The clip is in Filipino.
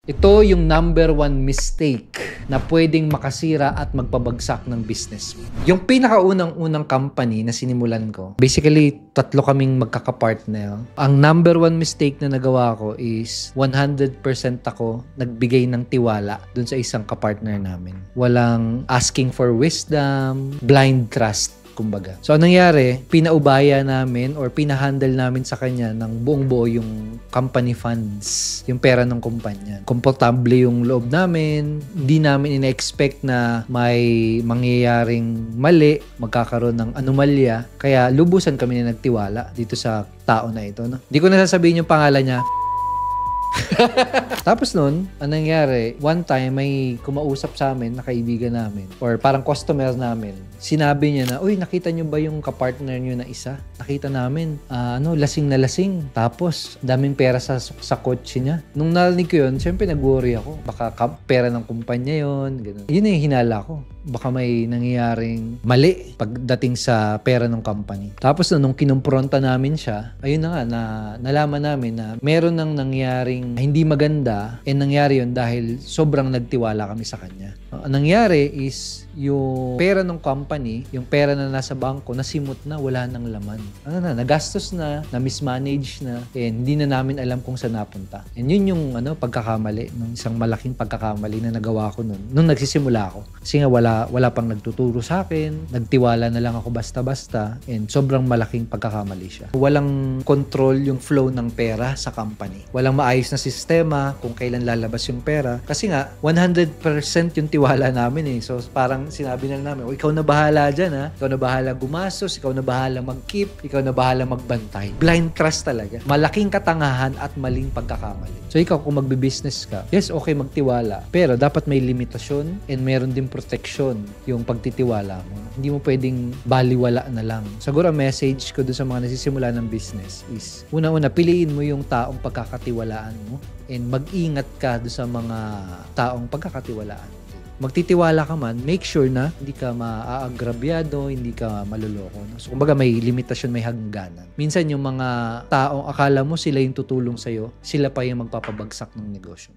Ito yung number one mistake na pwedeng makasira at magpabagsak ng business mo. Yung pinakaunang-unang company na sinimulan ko, basically, tatlo kaming magkakapartner. Ang number one mistake na nagawa ko is 100% ako nagbigay ng tiwala dun sa isang kapartner namin. Walang asking for wisdom, blind trust. Kumbaga. So, anong nangyari, pinaubaya namin or pinahandle namin sa kanya ng buong buo yung company funds, yung pera ng kumpanya. Komportable yung loob namin, hindi namin ina-expect na may mangyayaring mali, magkakaroon ng anomalya, kaya lubusan kami na nagtiwala dito sa tao na ito. No? Hindi ko na sasabihin yung pangalan niya. Tapos nun, anong nangyari, one time may kumausap sa amin na kaibigan namin or parang customer namin. Sinabi niya na, uy, nakita niyo ba yung kapartner niyo na isa? Nakita namin, lasing na lasing. Tapos, daming pera sa kotse niya. Nung narinig ko yun, syempre nag-worry ako. Baka pera ng kumpanya yun. Ganun. Yun yung hinala ko. Baka may nangyayaring mali pagdating sa pera ng company. Tapos nung kinumpronta namin siya, ayun na nga, nalaman namin na meron nang nangyaring hindi maganda, nangyari yun dahil sobrang nagtiwala kami sa kanya. Ang nangyari is yung pera ng company, yung pera na nasa bangko, nasimot na, wala nang laman. Nagastos na, na-mismanage na, and hindi na namin alam kung saan napunta. And yun yung pagkakamali, ng isang malaking pagkakamali na nagawa ko nung nagsisimula ako. Kasi nga wala pang nagtuturo sa akin, nagtiwala na lang ako basta-basta, and sobrang malaking pagkakamali siya. Walang control yung flow ng pera sa company. Walang maayos na sistema kung kailan lalabas yung pera. Kasi nga, 100% yung tiwala namin eh. So, parang sinabi na namin, ikaw na bahala dyan ha. Ikaw na bahala gumastos, ikaw na bahala mag-keep, ikaw na bahala magbantay. Blind trust talaga. Malaking katangahan at maling pagkakamali. So, ikaw kung magbe-business ka, yes, okay magtiwala. Pero dapat may limitasyon and meron din protection yung pagtitiwala mo. Hindi mo pwedeng baliwala na lang. Siguro, ang message ko dun sa mga nasisimula ng business is, una-una, piliin mo yung taong pagkakatiwalaan mo and mag-ingat ka dun sa mga taong pagkakatiwalaan. Magtitiwala ka man, make sure na hindi ka maaagrabyado, hindi ka maluloko. So, kumbaga may limitasyon, may hangganan. Minsan yung mga taong akala mo sila yung tutulong sa'yo, sila pa yung magpapabagsak ng negosyo.